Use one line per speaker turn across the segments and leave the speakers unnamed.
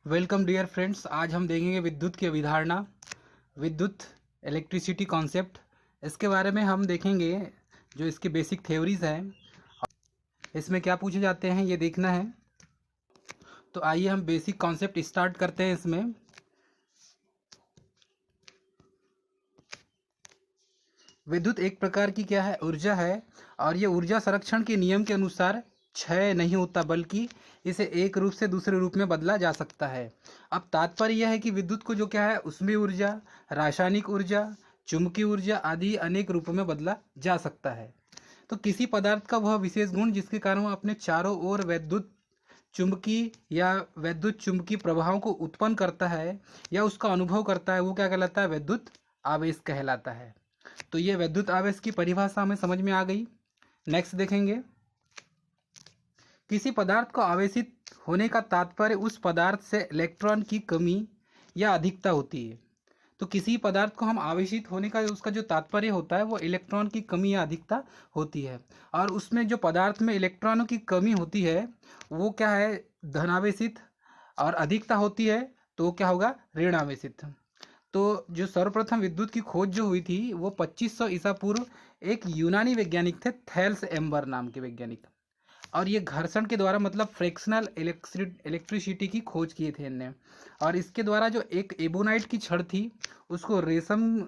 Welcome dear friends. आज हम देखेंगे विद्युत की अवधारणा, विद्युत इलेक्ट्रिसिटी कॉन्सेप्ट। इसके बारे में हम देखेंगे जो इसके बेसिक थ्योरीज हैं, इसमें क्या पूछे जाते हैं ये देखना है। तो आइए हम बेसिक कॉन्सेप्ट स्टार्ट करते हैं। इसमें विद्युत एक प्रकार की क्या है, ऊर्जा है, और ये ऊर्जा संरक्षण के नियम के अनुसार क्षय नहीं होता, बल्कि इसे एक रूप से दूसरे रूप में बदला जा सकता है। अब तात्पर्य यह है कि विद्युत को जो क्या है, उसमें ऊर्जा, रासायनिक ऊर्जा, चुंबकीय ऊर्जा आदि अनेक रूपों में बदला जा सकता है। तो किसी पदार्थ का वह विशेष गुण जिसके कारण वह अपने चारों ओर वैद्युत चुंबकीय या वैद्युत चुंबकीय प्रभावों को उत्पन्न करता है या उसका अनुभव करता है, वो क्या कहलाता है, विद्युत आवेश कहलाता है। तो ये विद्युत आवेश की परिभाषा हमें समझ में आ गई। नेक्स्ट देखेंगे, किसी पदार्थ को आवेशित होने का तात्पर्य उस पदार्थ से इलेक्ट्रॉन की कमी या अधिकता होती है। तो किसी पदार्थ को हम आवेशित होने का उसका जो तात्पर्य होता है वो इलेक्ट्रॉन की कमी या अधिकता होती है, और उसमें जो पदार्थ में इलेक्ट्रॉनों की कमी होती है वो क्या है, धनावेशित, और अधिकता होती है तो क्या होगा, ऋणावेशित। तो जो सर्वप्रथम विद्युत की खोज जो हुई थी वो 2500 ईसा पूर्व एक यूनानी वैज्ञानिक थे, थेल्स एम्बर नाम के वैज्ञानिक, और ये घर्षण के द्वारा मतलब फ्रैक्शनल इलेक्ट्रिसिटी की खोज किए थे इनने। और इसके द्वारा जो एक एबोनाइट की छड़ थी उसको रेशम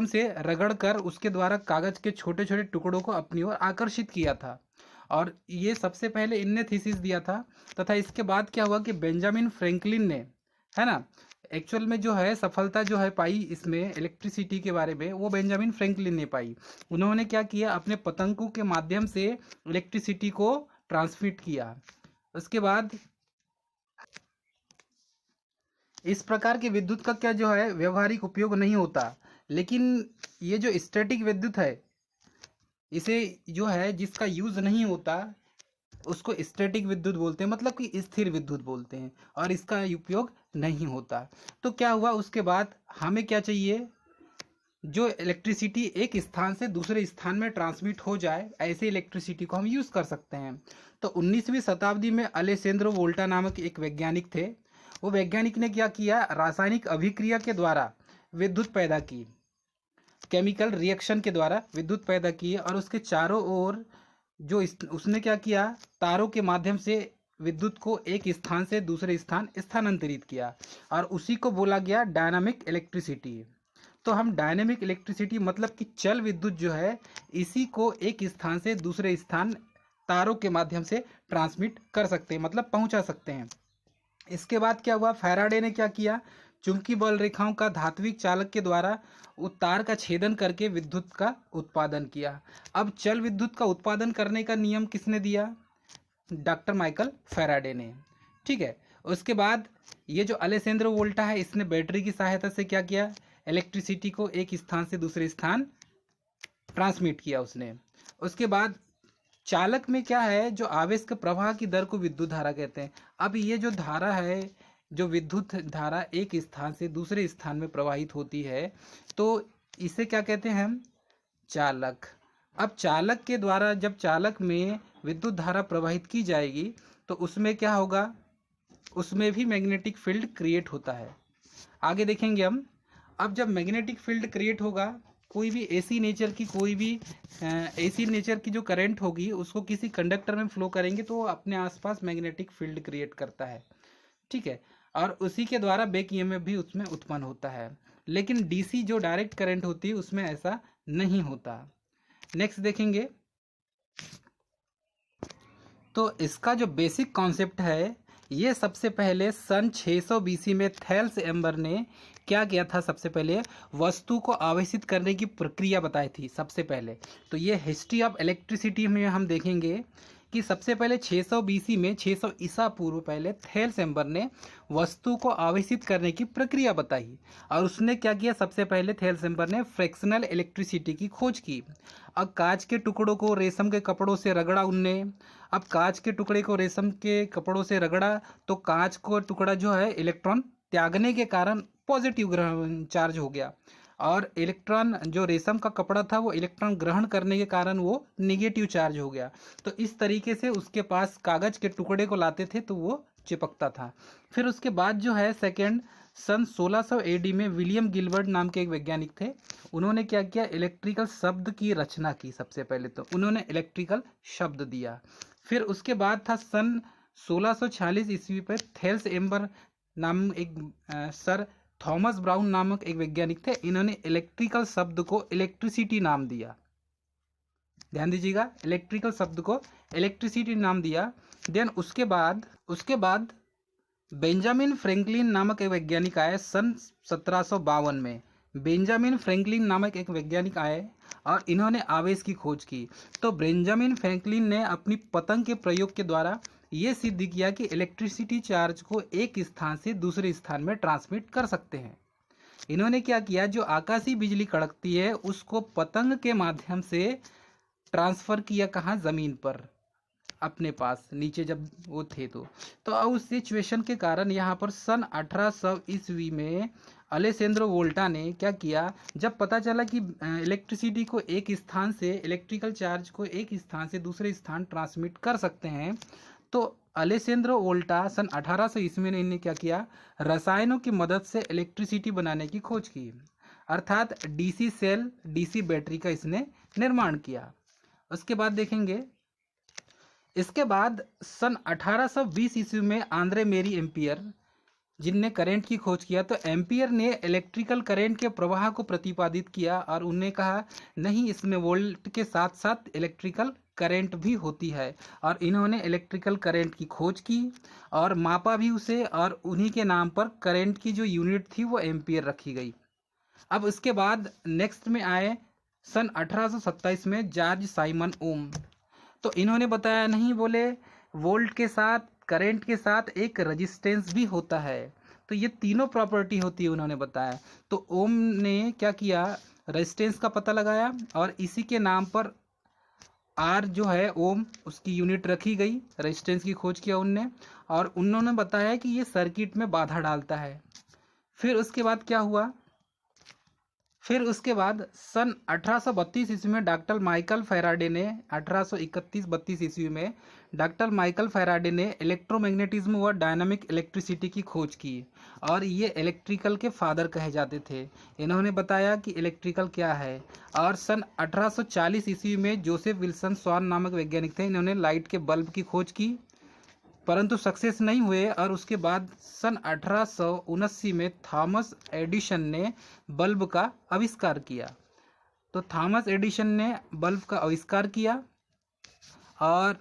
से रगड़कर उसके द्वारा कागज के छोटे छोटे टुकड़ों को अपनी ओर आकर्षित किया था, और ये सबसे पहले इनने थीसिस दिया था। तथा इसके बाद क्या हुआ कि बेंजामिन फ्रैंकलिन ने, है ना, एक्चुअल में जो है सफलता जो है पाई इसमें इलेक्ट्रिसिटी के बारे में, वो बेंजामिन फ्रैंकलिन ने पाई। उन्होंने क्या किया, अपने पतंगों के माध्यम से इलेक्ट्रिसिटी को ट्रांसमिट किया। उसके बाद इस प्रकार के विद्युत का क्या जो है व्यवहारिक उपयोग नहीं होता, लेकिन ये जो स्टैटिक विद्युत है इसे जो है जिसका यूज नहीं होता उसको स्टैटिक विद्युत बोलते हैं, मतलब कि स्थिर विद्युत बोलते हैं, और इसका उपयोग नहीं होता। तो क्या हुआ, उसके बाद हमें क्या चाहिए, जो इलेक्ट्रिसिटी एक स्थान से दूसरे स्थान में ट्रांसमिट हो जाए, ऐसे इलेक्ट्रिसिटी को हम यूज कर सकते हैं। तो 19वीं शताब्दी में अलेसेंद्रो वोल्टा नामक एक वैज्ञानिक थे। वो वैज्ञानिक ने क्या किया, रासायनिक अभिक्रिया के द्वारा विद्युत पैदा की, केमिकल रिएक्शन के द्वारा विद्युत पैदा की, और उसके चारों ओर जो उसने क्या किया, तारों के माध्यम से विद्युत को एक स्थान से दूसरे स्थान स्थानांतरित किया, और उसी को बोला गया डायनामिक इलेक्ट्रिसिटी। तो हम डायनेमिक इलेक्ट्रिसिटी मतलब कि चल विद्युत जो है इसी को एक स्थान से दूसरे स्थान तारों के माध्यम से ट्रांसमिट कर सकते हैं, मतलब पहुंचा सकते हैं। इसके बाद क्या हुआ, फैराडे ने क्या किया, चुंबकीय बल रेखाओं का धात्विक चालक के द्वारा तार का छेदन करके विद्युत का उत्पादन किया। अब चल विद्युत का उत्पादन करने का नियम किसने दिया, डॉक्टर माइकल फैराडे ने। ठीक है, उसके बाद ये जो अलेसेंद्रो वोल्टा है इसने बैटरी की सहायता से क्या किया, इलेक्ट्रिसिटी को एक स्थान से दूसरे स्थान ट्रांसमिट किया उसने। उसके बाद चालक में क्या है, जो आवेश के प्रवाह की दर को विद्युत धारा कहते हैं। अब ये जो धारा है, जो विद्युत धारा एक स्थान से दूसरे स्थान में प्रवाहित होती है, तो इसे क्या कहते हैं हम, चालक। अब चालक के द्वारा जब चालक में विद्युत धारा प्रवाहित की जाएगी तो उसमें क्या होगा, उसमें भी मैग्नेटिक फील्ड क्रिएट होता है। आगे देखेंगे हम। अब जब मैग्नेटिक फील्ड क्रिएट होगा, कोई भी एसी नेचर की जो करंट होगी उसको किसी कंडक्टर में फ्लो करेंगे तो वो अपने आसपास मैग्नेटिक फील्ड क्रिएट करता है। ठीक है, और उसी के द्वारा बैक ईएमएफ भी उसमें उत्पन्न होता है। लेकिन डीसी जो डायरेक्ट करंट होती है उसमें ऐसा नहीं होता। नेक्स्ट देखेंगे, तो इसका जो बेसिक कॉन्सेप्ट है ये सबसे पहले सन 600 बीसी में थेल्स एम्बर ने क्या किया था, सबसे पहले वस्तु को आवेशित करने की प्रक्रिया बताई थी सबसे पहले। तो ये हिस्ट्री ऑफ इलेक्ट्रिसिटी में हम देखेंगे कि सबसे पहले 600 बीसी में, 600 ईसा पूर्व पहले थेल्स एम्बर ने वस्तु को आवेशित करने की प्रक्रिया बताई, और उसने क्या किया, सबसे पहले थेल्स एम्बर ने फ्रैक्शनल इलेक्ट्रिसिटी की खोज की। अब कांच के टुकड़ों को रेशम के कपड़ों से रगड़ा उनने। अब कांच के टुकड़े को रेशम के कपड़ों से रगड़ा तो कांच को टुकड़ा जो है इलेक्ट्रॉन त्यागने के कारण पॉजिटिव ग्रहण चार्ज हो गया, और इलेक्ट्रॉन जो रेशम का कपड़ा था वो इलेक्ट्रॉन ग्रहण करने के कारण वो निगेटिव चार्ज हो गया। तो इस तरीके से उसके पास कागज के टुकड़े को लाते थे तो वो चिपकता था। फिर उसके बाद जो है सेकंड, सन 1600 एडी में विलियम गिलबर्ट नाम के एक वैज्ञानिक थे। उन्होंने क्या किया, इलेक्ट्रिकल शब्द की रचना की। सबसे पहले तो उन्होंने इलेक्ट्रिकल शब्द दिया। फिर उसके बाद था सन 1646 ईस्वी पर थेल्स एम्बर नाम एक सर थॉमस ब्राउन नामक एक वैज्ञानिक थे। इन्होंने इलेक्ट्रिकल शब्द को इलेक्ट्रिसिटी नाम दिया। ध्यान दीजिएगा, इलेक्ट्रिकल शब्द को इलेक्ट्रिसिटी नाम दिया। देन उसके बाद बेंजामिन फ्रैंकलिन नामक एक वैज्ञानिक आए सन 1752 में। बेंजामिन फ्रैंकलिन नामक एक वैज्ञानिक आए और इन्होंने आवेश की खोज की। तो बेंजामिन फ्रैंकलिन ने अपनी पतंग के प्रयोग के द्वारा ये सिद्ध किया कि इलेक्ट्रिसिटी चार्ज को एक स्थान से दूसरे स्थान में ट्रांसमिट कर सकते हैं। इन्होंने क्या किया, जो आकाशीय बिजली कड़कती है उसको पतंग के माध्यम से ट्रांसफर किया। कहाँ, जमीन पर अपने पास नीचे जब वो थे तो उस सिचुएशन के कारण यहाँ पर सन 1800 ईस्वी में अलेसेंद्रो वोल्टा ने क्या किया, जब पता चला कि इलेक्ट्रिसिटी को एक स्थान से, इलेक्ट्रिकल चार्ज को एक स्थान से दूसरे स्थान ट्रांसमिट कर सकते हैं, तो अलेसेंद्रो वोल्टा सन 1800 ईस्वी में इन्हें क्या किया, रसायनों की मदद से इलेक्ट्रिसिटी बनाने की खोज की। अर्थात डीसी सेल, डीसी बैटरी का इसने निर्माण किया। उसके बाद देखेंगे, इसके बाद सन 1820 ईस्वी में आंद्रे मेरी एम्पियर जिनने करंट की खोज किया, तो एम्पियर ने इलेक्ट्रिकल करंट के प्रवाह को प्रतिपादित किया और उन्हें कहा नहीं, इसमें वोल्ट के साथ साथ इलेक्ट्रिकल करंट भी होती है। और इन्होंने इलेक्ट्रिकल करंट की खोज की और मापा भी उसे, और उन्हीं के नाम पर करंट की जो यूनिट थी वो एम्पियर रखी गई। अब उसके बाद नेक्स्ट में आए सन 1827 में जॉर्ज साइमन ओम। तो इन्होंने बताया नहीं, बोले वोल्ट के साथ, करंट के साथ एक रेजिस्टेंस भी होता है, तो ये तीनों प्रॉपर्टी होती है उन्होंने बताया। तो ओम ने क्या किया, रेजिस्टेंस का पता लगाया और इसी के नाम पर आर जो है ओम, उसकी यूनिट रखी गई। रेजिस्टेंस की खोज किया उनने और उन्होंने बताया कि ये सर्किट में बाधा डालता है। फिर उसके बाद क्या हुआ, फिर उसके बाद सन 1832 ईस्वी में डॉक्टर माइकल फैराडे ने 1831-32 ईस्वी में डॉक्टर माइकल फैराडे ने इलेक्ट्रोमैग्नेटिज्म व डायनामिक इलेक्ट्रिसिटी की खोज की और ये इलेक्ट्रिकल के फादर कहे जाते थे। इन्होंने बताया कि इलेक्ट्रिकल क्या है। और सन 1840 ईस्वी में जोसेफ विल्सन स्वान नामक वैज्ञानिक थे, इन्होंने लाइट के बल्ब की खोज की परंतु सक्सेस नहीं हुए। और उसके बाद सन 1879 में थॉमस एडिसन ने बल्ब का आविष्कार किया। तो थॉमस एडिसन ने बल्ब का आविष्कार किया और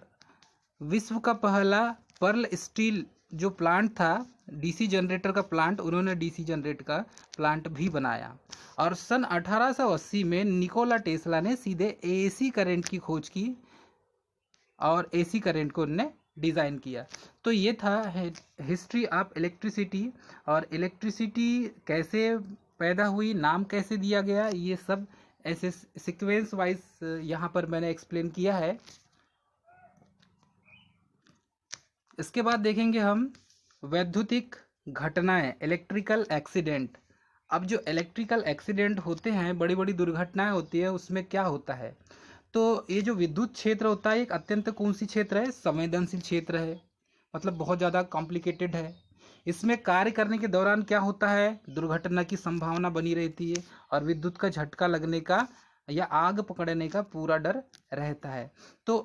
विश्व का पहला पर्ल स्टील जो प्लांट था, डीसी जनरेटर का प्लांट, उन्होंने डीसी जनरेटर का प्लांट भी बनाया। और सन 1880 में निकोला टेस्ला ने सीधे एसी करंट की खोज की और एसी करंट को उन्होंने डिज़ाइन किया। तो ये था हिस्ट्री ऑफ इलेक्ट्रिसिटी, और इलेक्ट्रिसिटी कैसे पैदा हुई, नाम कैसे दिया गया, ये सब ऐसे सीक्वेंस वाइज यहाँ पर मैंने एक्सप्लेन किया है। इसके बाद देखेंगे हम वैद्युतिक घटनाएं, इलेक्ट्रिकल एक्सीडेंट। अब जो इलेक्ट्रिकल एक्सीडेंट होते हैं, बड़ी बड़ी दुर्घटनाएं होती है, उसमें क्या होता है, तो ये जो विद्युत क्षेत्र होता है एक अत्यंत कौन सी क्षेत्र है, संवेदनशील क्षेत्र है, मतलब बहुत ज़्यादा कॉम्प्लिकेटेड है। इसमें कार्य करने के दौरान क्या होता है, दुर्घटना की संभावना बनी रहती है और विद्युत का झटका लगने का या आग पकड़ने का पूरा डर रहता है। तो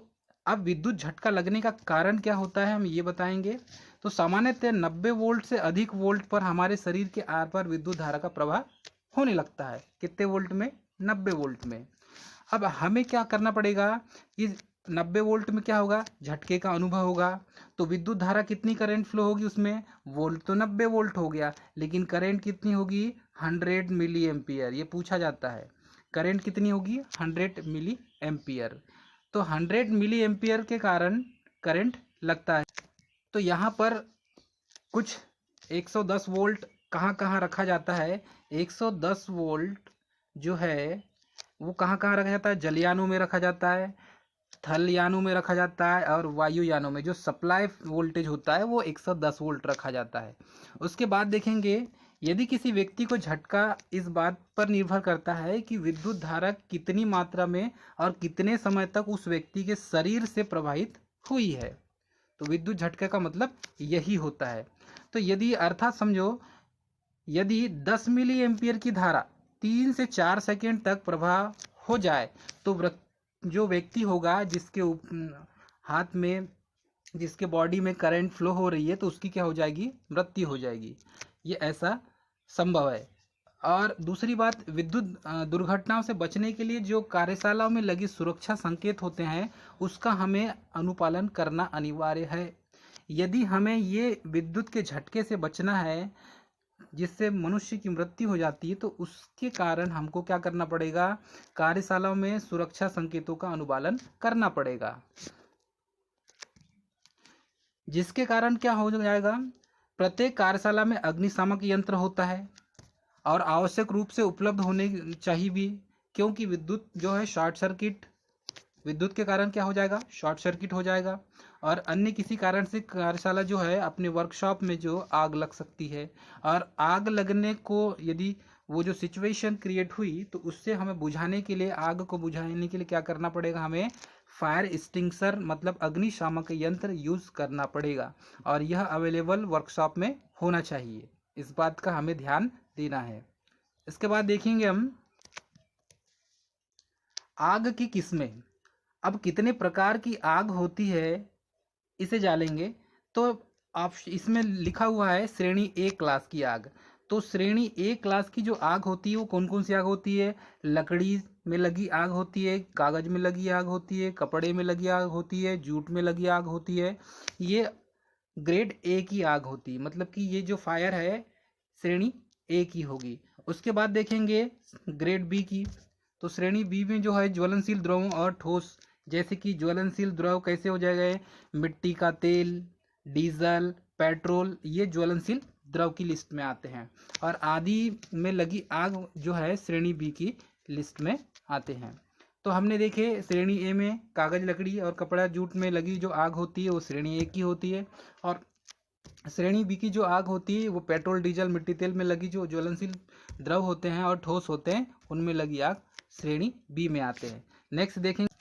अब विद्युत झटका लगने का कारण क्या होता है, हम ये बताएंगे। तो सामान्यतः 90 वोल्ट से अधिक वोल्ट पर हमारे शरीर के आर पार विद्युत धारा का प्रवाह होने लगता है। कितने वोल्ट में, 90 वोल्ट में। अब हमें क्या करना पड़ेगा, इस 90 वोल्ट में क्या होगा, झटके का अनुभव होगा। तो विद्युत धारा कितनी करंट फ्लो होगी उसमें, वोल्ट तो 90 वोल्ट हो गया, लेकिन करंट कितनी होगी, 100 मिली एम्पियर। ये पूछा जाता है, करंट कितनी होगी, 100 मिली एम्पियर। तो 100 मिली एम्पियर के कारण करंट लगता है। तो यहाँ पर कुछ 110 वोल्ट कहाँ कहाँ रखा जाता है, 110 वोल्ट जो है वो कहाँ कहाँ रखा जाता है, जलयानों में रखा जाता है, थलयानों में रखा जाता है, और वायुयानों में जो सप्लाई वोल्टेज होता है वो 110 वोल्ट रखा जाता है। उसके बाद देखेंगे, यदि किसी व्यक्ति को झटका, इस बात पर निर्भर करता है कि विद्युत धारा कितनी मात्रा में और कितने समय तक उस व्यक्ति के शरीर से प्रवाहित हुई है। तो विद्युत झटके का मतलब यही होता है। तो यदि अर्थात समझो, यदि 10 मिली एम्पियर की धारा 3 से 4 सेकेंड तक प्रवाह हो जाए तो जो व्यक्ति होगा जिसके हाथ में, जिसके बॉडी में करंट फ्लो हो रही है, तो उसकी क्या हो जाएगी, मृत्यु हो जाएगी। ये ऐसा संभव है। और दूसरी बात, विद्युत दुर्घटनाओं से बचने के लिए जो कार्यशालाओं में लगी सुरक्षा संकेत होते हैं उसका हमें अनुपालन करना अनिवार्य है। यदि हमें ये विद्युत के झटके से बचना है जिससे मनुष्य की मृत्यु हो जाती है, तो उसके कारण हमको क्या करना पड़ेगा, कार्यशालाओं में सुरक्षा संकेतों का अनुपालन करना पड़ेगा, जिसके कारण क्या हो जाएगा, प्रत्येक कार्यशाला में अग्निशामक यंत्र होता है और आवश्यक रूप से उपलब्ध होने चाहिए भी, क्योंकि विद्युत जो है शॉर्ट सर्किट, विद्युत के कारण क्या हो जाएगा, शॉर्ट सर्किट हो जाएगा और अन्य किसी कारण से कार्यशाला जो है अपने वर्कशॉप में जो आग लग सकती है। और आग लगने को, यदि वो जो सिचुएशन क्रिएट हुई तो उससे हमें बुझाने के लिए, आग को बुझाने के लिए क्या करना पड़ेगा, हमें फायर एक्सटिंग्विशर मतलब अग्निशामक यंत्र यूज करना पड़ेगा और यह अवेलेबल वर्कशॉप में होना चाहिए। इस बात का हमें ध्यान देना है। इसके बाद देखेंगे हम आग की किस्में। अब कितने प्रकार की आग होती है इसे जानेंगे। तो आप इसमें लिखा हुआ है श्रेणी ए क्लास की आग। तो श्रेणी ए क्लास की जो आग होती है वो कौन कौन सी आग होती है, लकड़ी में लगी आग होती है, कागज में लगी आग होती है, कपड़े में लगी आग होती है, जूट में लगी आग होती है। ये ग्रेड ए की आग होती है, मतलब कि ये जो फायर है श्रेणी ए की होगी। उसके बाद देखेंगे ग्रेड बी की। तो श्रेणी बी में जो है ज्वलनशील द्रवों और ठोस, जैसे कि ज्वलनशील द्रव कैसे हो जाएगा, मिट्टी का तेल, डीजल, पेट्रोल, ये ज्वलनशील द्रव की लिस्ट में आते हैं। और आदि में लगी आग जो है श्रेणी बी की लिस्ट में आते हैं। तो हमने देखे श्रेणी ए में कागज, लकड़ी और कपड़ा, जूट में लगी जो आग होती है वो श्रेणी ए की होती है। और श्रेणी बी की जो आग होती है वो पेट्रोल, डीजल, मिट्टी तेल में लगी जो ज्वलनशील द्रव होते हैं और ठोस होते हैं, उनमें लगी आग श्रेणी बी में आते हैं। नेक्स्ट देखेंगे।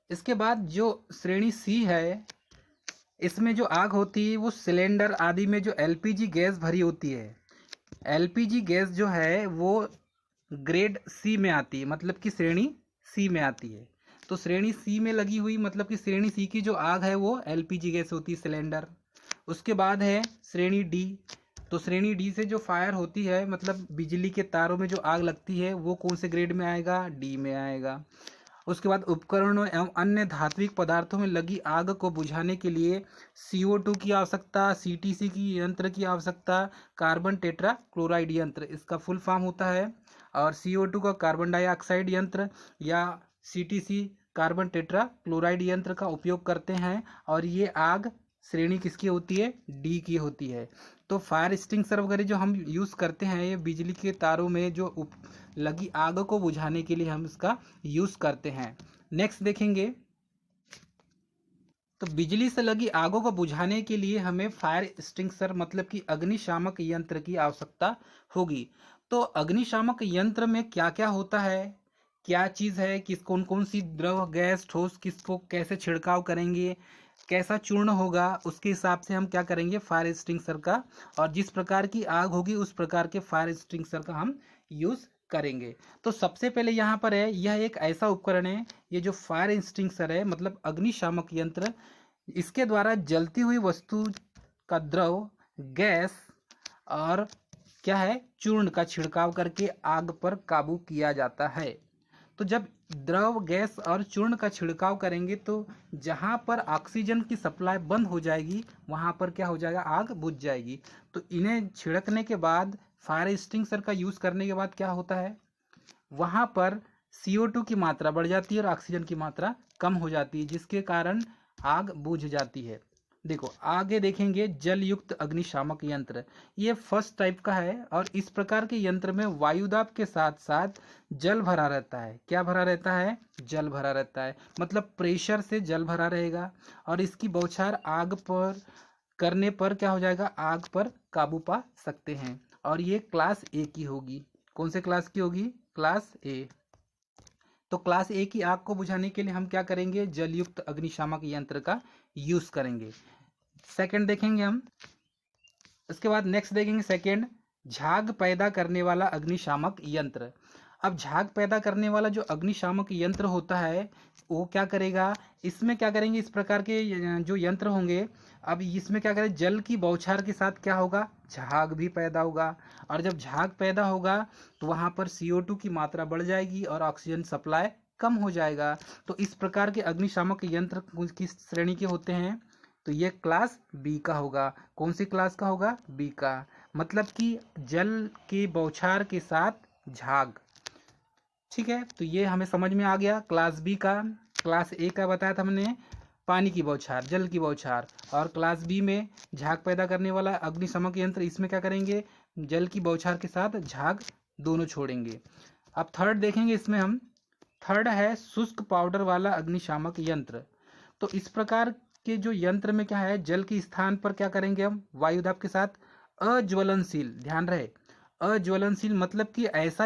इसके बाद जो श्रेणी सी है, इसमें जो आग होती है वो सिलेंडर आदि में जो एलपीजी गैस भरी होती है। एलपीजी गैस जो है वो ग्रेड सी में आती है, मतलब कि श्रेणी सी में आती है। तो श्रेणी सी में लगी हुई, मतलब कि श्रेणी सी की जो आग है वो एलपीजी गैस होती है, सिलेंडर। उसके बाद है श्रेणी डी। तो श्रेणी डी से जो फायर होती है, मतलब बिजली के तारों में जो आग लगती है, वो कौन से ग्रेड में आएगा, डी में आएगा। उसके बाद उपकरणों एवं अन्य धात्विक पदार्थों में लगी आग को बुझाने के लिए CO2 की आवश्यकता, CTC की यंत्र की आवश्यकता, कार्बन टेट्रा क्लोराइड यंत्र इसका फुल फॉर्म होता है। और CO2 का कार्बन डाइऑक्साइड यंत्र या CTC कार्बन टेट्रा क्लोराइड यंत्र का उपयोग करते हैं। और ये आग श्रेणी किसकी होती है, डी की होती है। तो फायर एक्सटिंग्विशर वगैरह जो हम यूज़ करते हैं, ये बिजली के तारों में जो लगी आग को बुझाने के लिए हम इसका यूज़ करते हैं। नेक्स्ट देखेंगे। तो बिजली से लगी आगों को बुझाने के लिए हमें फायर एक्सटिंग्विशर मतलब कि अग्निशामक यंत्र की आवश्यकता होगी। तो अग्निशामक यंत्र में क्या क्या होता है, क्या चीज़ है, किस कौन कौन सी द्रव, गैस, ठोस, किसको कैसे छिड़काव करेंगे, कैसा चूर्ण होगा, उसके हिसाब से हम क्या करेंगे फायर एक्सटिंग्विशर का, और जिस प्रकार की आग होगी उस प्रकार के फायर एक्सटिंग्विशर का हम यूज़ करेंगे। तो सबसे पहले यहाँ पर है, यह एक ऐसा उपकरण है, ये जो फायर एक्सटिंग्विशर है मतलब अग्निशामक यंत्र, इसके द्वारा जलती हुई वस्तु का द्रव, गैस और क्या है चूर्ण का छिड़काव करके आग पर काबू किया जाता है। तो जब द्रव, गैस और चूर्ण का छिड़काव करेंगे तो जहाँ पर ऑक्सीजन की सप्लाई बंद हो जाएगी वहाँ पर क्या हो जाएगा, आग बुझ जाएगी। तो इन्हें छिड़कने के बाद, फायर एक्सटिंग्विशर का यूज़ करने के बाद क्या होता है, वहाँ पर CO2 की मात्रा बढ़ जाती है और ऑक्सीजन की मात्रा कम हो जाती है, जिसके कारण आग बुझ जाती है। देखो आगे देखेंगे जल युक्त अग्निशामक यंत्र। ये फर्स्ट टाइप का है और इस प्रकार के यंत्र में वायुदाब के साथ साथ जल भरा रहता है। क्या भरा रहता है, जल भरा रहता है, मतलब प्रेशर से जल भरा रहेगा और इसकी बौछार आग पर करने पर क्या हो जाएगा, आग पर काबू पा सकते हैं। और ये क्लास ए की होगी। कौन से क्लास की होगी, क्लास ए। तो क्लास ए की आग को बुझाने के लिए हम क्या करेंगे, जलयुक्त अग्निशामक यंत्र का यूज करेंगे। सेकंड देखेंगे हम। उसके बाद नेक्स्ट देखेंगे सेकंड, झाग पैदा करने वाला अग्निशामक यंत्र। अब झाग पैदा करने वाला जो अग्निशामक यंत्र होता है वो क्या करेगा, इसमें क्या करेंगे, इस प्रकार के जो यंत्र होंगे, अब इसमें क्या करें, जल की बौछार के साथ क्या होगा, झाग भी पैदा होगा। और जब झाग पैदा होगा तो वहाँ पर CO2 की मात्रा बढ़ जाएगी और ऑक्सीजन सप्लाई कम हो जाएगा। तो इस प्रकार के अग्निशामक यंत्र किस श्रेणी के होते हैं, तो ये क्लास बी का होगा। कौन सी क्लास का होगा, बी का, मतलब कि जल के बौछार के साथ झाग। ठीक है, तो ये हमें समझ में आ गया क्लास बी का। क्लास ए का बताया था हमने, पानी की बौछार, जल की बौछार, और क्लास बी में झाग पैदा करने वाला अग्निशामक यंत्र, इसमें क्या करेंगे, जल की बौछार के साथ झाग दोनों छोड़ेंगे। अब थर्ड देखेंगे इसमें हम। थर्ड है शुष्क पाउडर वाला अग्निशामक यंत्र। तो इस प्रकार के जो यंत्र में क्या है, जल के स्थान पर क्या करेंगे हम, वायुदाब के साथ अज्वलनशील, ध्यान रहे, अज्वलनशील मतलब कि ऐसा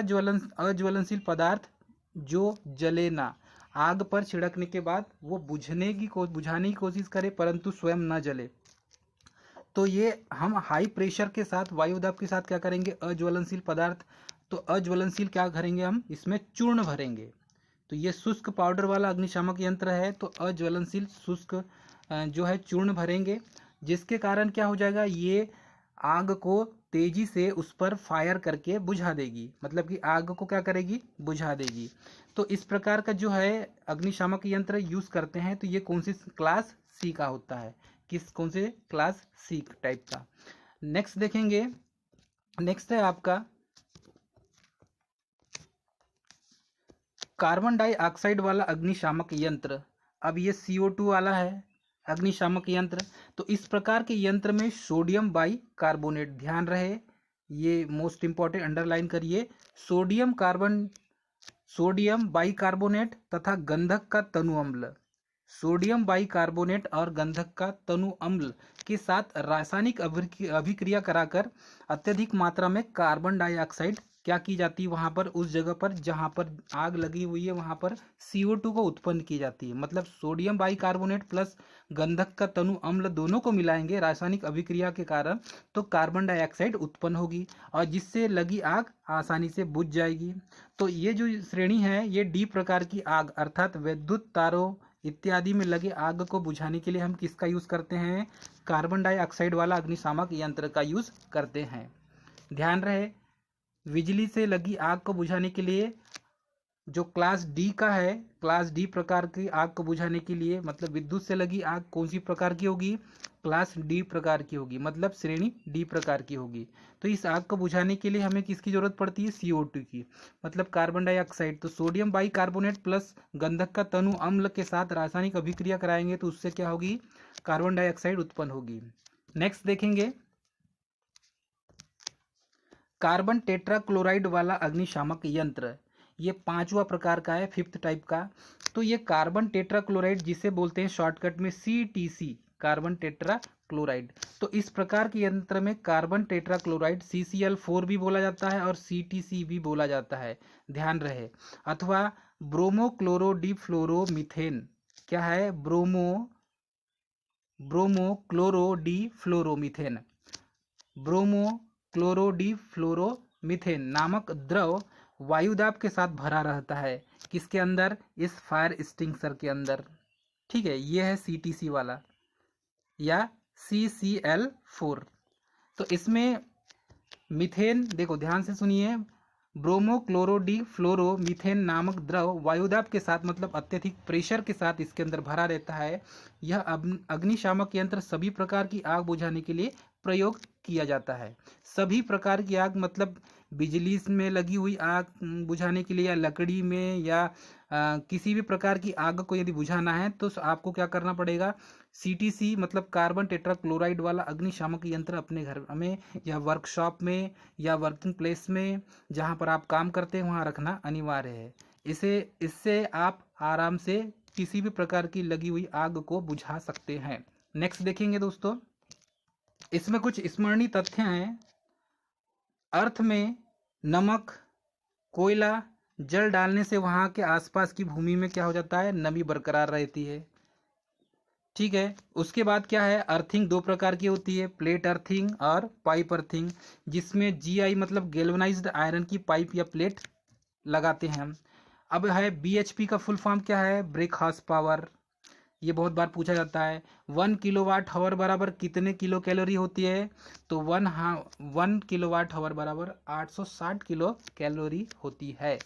अज्वलनशील पदार्थ जो जले ना, आग पर छिड़कने के बाद वो बुझाने की कोशिश करे परंतु स्वयं न जले, तो ये हम हाई प्रेशर के साथ, वायुदाब के साथ क्या करेंगे, अज्वलनशील पदार्थ, तो अज्वलनशील क्या करेंगे हम, इसमें चूर्ण भरेंगे। तो ये शुष्क पाउडर वाला अग्निशामक यंत्र है, तो अज्वलनशील शुष्क जो है चूर्ण भरेंगे, जिसके कारण क्या हो जाएगा, ये आग को तेजी से उस पर फायर करके बुझा देगी, मतलब कि आग को क्या करेगी, बुझा देगी। तो इस प्रकार का जो है अग्निशामक यंत्र यूज करते हैं, तो ये कौन सी क्लास सी का होता है, कौन से क्लास सी टाइप का। नेक्स्ट देखेंगे, नेक्स्ट है आपका कार्बन डाइऑक्साइड वाला अग्निशामक यंत्र। अब ये CO2 वाला है अग्निशामक यंत्र। तो इस प्रकार के यंत्र में सोडियम बाई कार्बोनेट, ध्यान रहे ये मोस्ट इंपॉर्टेंट, अंडरलाइन करिए, सोडियम बाई कार्बोनेट तथा गंधक का तनु अम्ल, सोडियम बाई कार्बोनेट और गंधक का तनु अम्ल के साथ रासायनिक अभिक्रिया कराकर अत्यधिक मात्रा में कार्बन डाइऑक्साइड क्या की जाती है, वहां पर उस जगह पर जहां पर आग लगी हुई है वहां पर CO2 को उत्पन्न की जाती है। मतलब सोडियम बाइकार्बोनेट प्लस गंधक का तनु अम्ल दोनों को मिलाएंगे रासायनिक अभिक्रिया के कारण, तो कार्बन डाइऑक्साइड उत्पन्न होगी और जिससे लगी आग आसानी से बुझ जाएगी। तो ये जो श्रेणी है ये डी प्रकार की आग अर्थात विद्युत तारों इत्यादि में लगे आग को बुझाने के लिए हम किसका यूज करते हैं, कार्बन डाइऑक्साइड वाला अग्निशामक यंत्र का यूज करते हैं। ध्यान रहे बिजली से लगी आग को बुझाने के लिए जो क्लास डी का है, क्लास डी प्रकार की आग को बुझाने के लिए, मतलब विद्युत से लगी आग कौन सी प्रकार की होगी, क्लास डी प्रकार की होगी, मतलब श्रेणी डी प्रकार की होगी। तो इस आग को बुझाने के लिए हमें किसकी जरूरत पड़ती है, CO2 की, मतलब कार्बन डाइऑक्साइड। तो सोडियम बाइकार्बोनेट प्लस गंधक का तनु अम्ल के साथ रासायनिक अभिक्रिया कराएंगे तो उससे क्या होगी, कार्बन डाइऑक्साइड उत्पन्न होगी। नेक्स्ट देखेंगे कार्बन टेट्राक्लोराइड वाला अग्निशामक यंत्र, ये पांचवा प्रकार का है, फिफ्थ टाइप का। तो ये कार्बन टेट्राक्लोराइड जिसे बोलते हैं शॉर्टकट में CTC, कार्बन टेट्राक्लोराइड। तो इस प्रकार के यंत्र में कार्बन टेट्राक्लोराइड CCl4 भी बोला जाता है और CTC भी बोला जाता है, ध्यान रहे, अथवा ब्रोमोक्लोरोडिफ्लोरोमीथेन, क्या है, ब्रोमोक्लोरोडिफ्लोरोमीथेन, क्लोरोडिफ्लोरोमीथेन नामक द्रव वायुदाब के साथ भरा रहता है, किसके अंदर, इस फायर एक्सटिंग्विशर के अंदर। ठीक है, ये है CTC वाला या CCl4। तो इसमें मीथेन, देखो ध्यान से सुनिए, ब्रोमोक्लोरोडिफ्लोरोमीथेन नामक द्रव वायुदाब के साथ मतलब अत्यधिक प्रेशर के साथ इसके अंदर भरा रहता है। यह अग्निशामक यंत्र सभी प्रकार की आग बुझाने के लिए प्रयोग किया जाता है। सभी प्रकार की आग मतलब बिजली में लगी हुई आग बुझाने के लिए या लकड़ी में या किसी भी प्रकार की आग को यदि बुझाना है तो आपको क्या करना पड़ेगा, CTC मतलब कार्बन टेट्राक्लोराइड वाला अग्निशामक यंत्र अपने घर में या वर्कशॉप में या वर्किंग प्लेस में जहां पर आप काम करते हैं वहां रखना अनिवार्य है। इससे आप आराम से किसी भी प्रकार की लगी हुई आग को बुझा सकते हैं। नेक्स्ट देखेंगे दोस्तों, इसमें कुछ स्मरणीय तथ्य हैं। अर्थ में नमक, कोयला, जल डालने से वहां के आसपास की भूमि में क्या हो जाता है, नमी बरकरार रहती है। ठीक है। उसके बाद क्या है, अर्थिंग दो प्रकार की होती है, प्लेट अर्थिंग और पाइप अर्थिंग, जिसमें जीआई मतलब गैल्वेनाइज्ड आयरन की पाइप या प्लेट लगाते हैं हम। अब है बीएचपी का फुल फॉर्म क्या है, ब्रेक हॉर्स पावर। ये बहुत बार पूछा जाता है। 1 किलोवाट आवर बराबर कितने किलो कैलोरी होती है, तो 1 किलोवाट आवर बराबर 860 किलो कैलोरी होती है।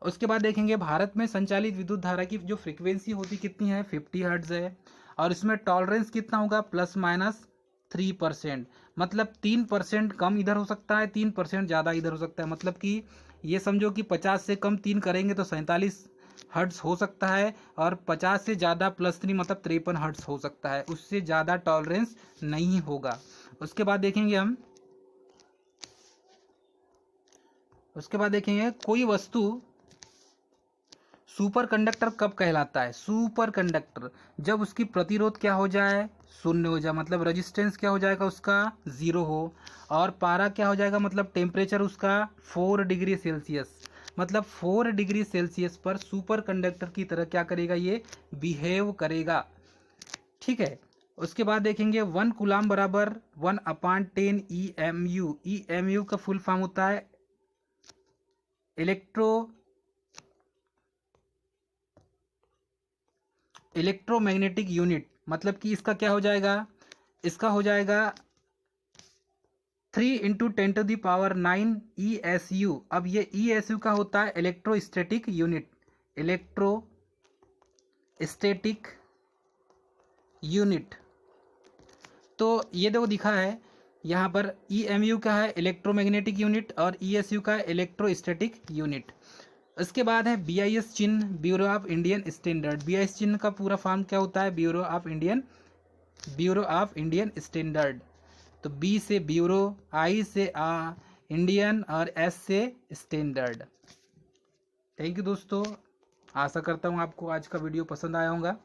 उसके बाद देखेंगे भारत में संचालित विद्युत धारा की जो फ्रीक्वेंसी होती कितनी है, 50 हर्ट्ज है। और इसमें टॉलरेंस कितना होगा, ±3%, मतलब 3% कम इधर हो सकता है, 3% ज़्यादा इधर हो सकता है। मतलब कि ये समझो कि 50 से कम 3 करेंगे तो 47 हर्ट्ज हो सकता है, और 50 से ज़्यादा +3 मतलब 53 हर्ट्ज हो सकता है, उससे ज़्यादा टॉलरेंस नहीं होगा। उसके बाद देखेंगे कोई वस्तु सुपर कंडक्टर कब कहलाता है, सुपर कंडक्टर जब उसकी प्रतिरोध क्या हो जाए, शून्य हो जाए, मतलब रेजिस्टेंस क्या हो जाएगा उसका, 0 हो, और पारा क्या हो जाएगा, मतलब टेम्परेचर उसका 4 डिग्री सेल्सियस, मतलब 4 डिग्री सेल्सियस पर सुपर कंडक्टर की तरह क्या करेगा, ये बिहेव करेगा। ठीक है। उसके बाद देखेंगे 1 कूलाम बराबर 1/10 EMU। EMU का फुल फॉर्म होता है इलेक्ट्रोमैग्नेटिक यूनिट, मतलब कि इसका क्या हो जाएगा, इसका हो जाएगा 3 × 10⁹ ESU। अब ये ESU का होता है इलेक्ट्रोस्टैटिक यूनिट, इलेक्ट्रोस्टैटिक यूनिट। तो ये देखो दिखा है यहाँ पर, EMU का है इलेक्ट्रोमैग्नेटिक यूनिट और ESU का है इलेक्ट्रोस्टैटिक यूनिट। इसके बाद है BIS चिन्ह, bureau of Indian standard. BIS चिन्ह का पूरा फॉर्म क्या होता है, ब्यूरो ऑफ इंडियन स्टैंडर्ड। तो B से ब्यूरो, I से इंडियन और S से स्टैंडर्ड। थैंक यू दोस्तों, आशा करता हूँ आपको आज का वीडियो पसंद आया होगा।